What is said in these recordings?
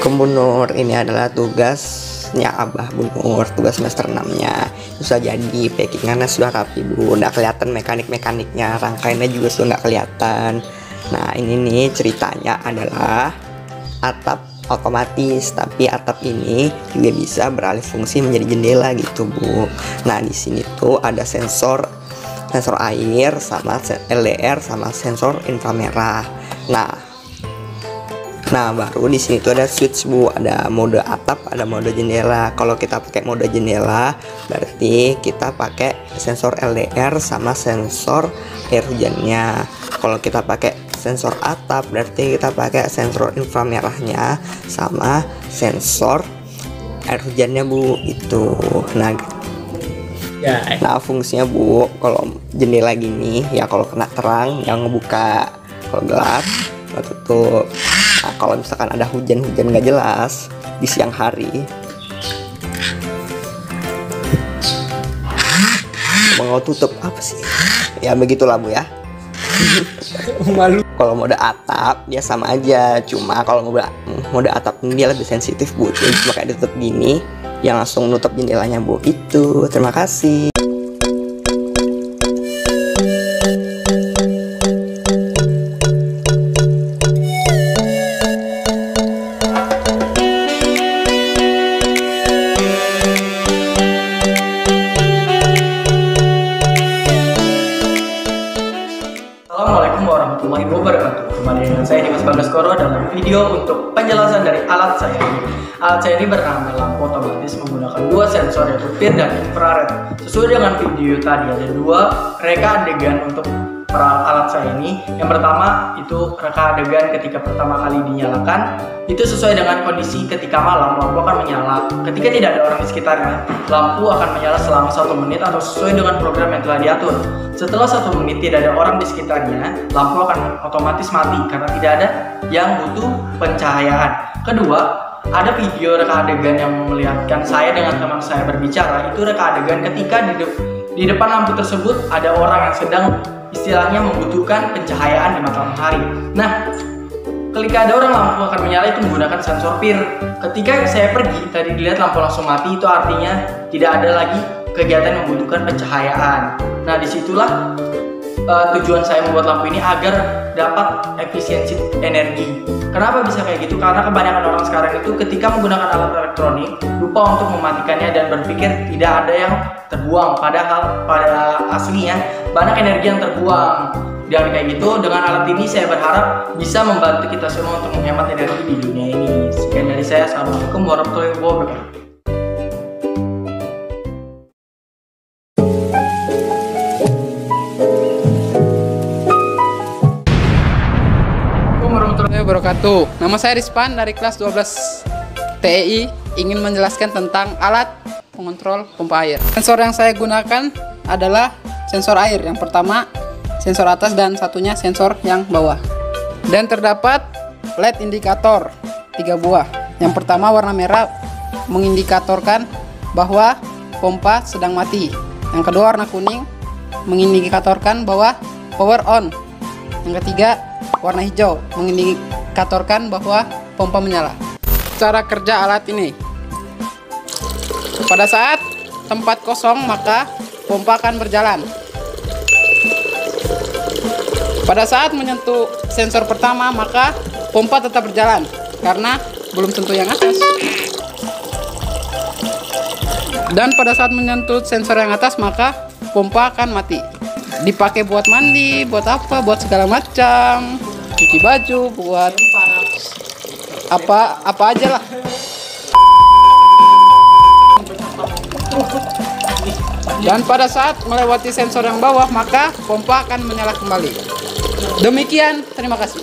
Assalamualaikum Bu Nur, ini adalah tugasnya Abah Bu Nur, tugas semester 6-nya. Sudah jadi, packingannya sudah rapi Bu, udah kelihatan mekanik-mekaniknya, rangkaiannya juga sudah nggak kelihatan. Nah ini nih ceritanya adalah atap otomatis, tapi atap ini juga bisa beralih fungsi menjadi jendela gitu Bu. Nah di sini tuh ada sensor air sama LDR sama sensor inframerah. Nah baru di sini tuh ada switch Bu, ada mode atap, ada mode jendela. Kalau kita pakai mode jendela berarti kita pakai sensor LDR sama sensor air hujannya. Kalau kita pakai sensor atap berarti kita pakai sensor inframerahnya sama sensor air hujannya Bu, itu. Nah fungsinya Bu, kalau jendela gini ya kalau kena terang yang ngebuka, kalau gelap nggak tutup. Nah kalau misalkan ada hujan-hujan nggak jelas di siang hari, mau tutup apa sih ya, begitulah Bu ya. Malu. Kalau mode atap dia sama aja, cuma kalau mode atap ini dia lebih sensitif Bu, jadi cuma kayak ditutup gini yang langsung nutup jendelanya Bu. Itu, terima kasih. Assalamualaikum warahmatullahi wabarakatuh. Kembali dengan saya Dimas Bagaskoro dalam video untuk penjelasan dari alat saya ini. Alat saya ini bernama lampu otomatis menggunakan dua sensor, yaitu PIR dan infrared. Sesuai dengan video tadi ada dua reka adegan untuk alat saya ini. Yang pertama itu reka adegan ketika pertama kali dinyalakan, itu sesuai dengan kondisi ketika malam lampu akan menyala. Ketika tidak ada orang di sekitarnya, lampu akan menyala selama 1 menit atau sesuai dengan program yang telah diatur. Setelah 1 menit tidak ada orang di sekitarnya, lampu akan otomatis mati karena tidak ada yang butuh pencahayaan. Kedua, ada video reka adegan yang memperlihatkan saya dengan teman saya berbicara. Itu reka adegan ketika di depan lampu tersebut ada orang yang sedang istilahnya membutuhkan pencahayaan di malam hari. Nah, ketika ada orang lampu akan menyala itu menggunakan sensor PIR. Ketika saya pergi tadi dilihat lampu langsung mati, itu artinya tidak ada lagi kegiatan membutuhkan pencahayaan. Nah disitulah tujuan saya membuat lampu ini agar dapat efisiensi energi. Kenapa bisa kayak gitu? Karena kebanyakan orang sekarang itu ketika menggunakan alat elektronik lupa untuk mematikannya dan berpikir tidak ada yang terbuang. Padahal pada aslinya banyak energi yang terbuang. Dan kayak gitu, dengan alat ini saya berharap bisa membantu kita semua untuk menghemat energi di dunia ini. Sekian dari saya. Assalamualaikum warahmatullahi wabarakatuh. Wabarakatuh. Nama saya Rispan dari kelas 12 TEI, ingin menjelaskan tentang alat pengontrol pompa air. Sensor yang saya gunakan adalah sensor air. Yang pertama sensor atas dan satunya sensor yang bawah. Dan terdapat LED indikator 3 buah. Yang pertama warna merah mengindikatorkan bahwa pompa sedang mati. Yang kedua warna kuning mengindikatorkan bahwa power on. Yang ketiga warna hijau mengindikatorkan bahwa pompa menyala. Cara kerja alat ini: pada saat tempat kosong maka pompa akan berjalan. Pada saat menyentuh sensor pertama maka pompa tetap berjalan karena belum sentuh yang atas. Dan pada saat menyentuh sensor yang atas maka pompa akan mati. Dipakai buat mandi, buat apa, buat segala macam, cuci baju, buat apa aja lah. Dan pada saat melewati sensor yang bawah maka pompa akan menyala kembali. Demikian, terima kasih.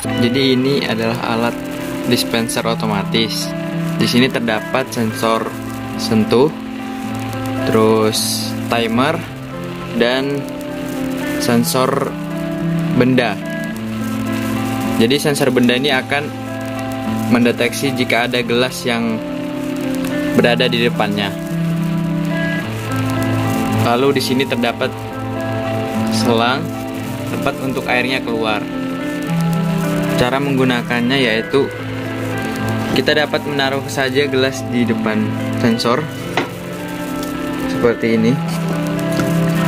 Jadi ini adalah alat dispenser otomatis. Di sini terdapat sensor sentuh, terus timer, dan sensor benda. Jadi sensor benda ini akan mendeteksi jika ada gelas yang berada di depannya. Lalu di sini terdapat selang tempat untuk airnya keluar. Cara menggunakannya yaitu kita dapat menaruh saja gelas di depan sensor seperti ini,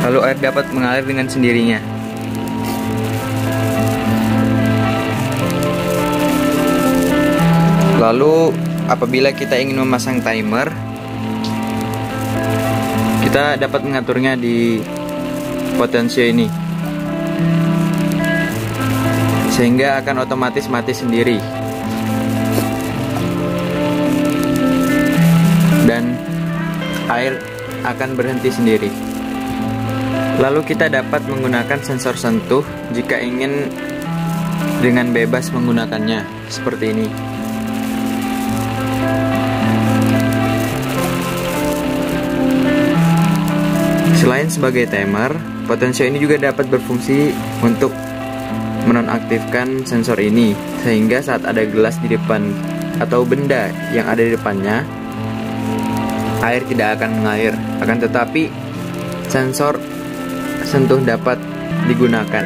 lalu air dapat mengalir dengan sendirinya. Lalu apabila kita ingin memasang timer, kita dapat mengaturnya di potensio ini, sehingga akan otomatis mati sendiri dan air akan berhenti sendiri. Lalu kita dapat menggunakan sensor sentuh jika ingin dengan bebas menggunakannya seperti ini. Selain sebagai timer, potensio ini juga dapat berfungsi untuk menonaktifkan sensor ini, sehingga saat ada gelas di depan atau benda yang ada di depannya, air tidak akan mengalir, akan tetapi sensor sentuh dapat digunakan.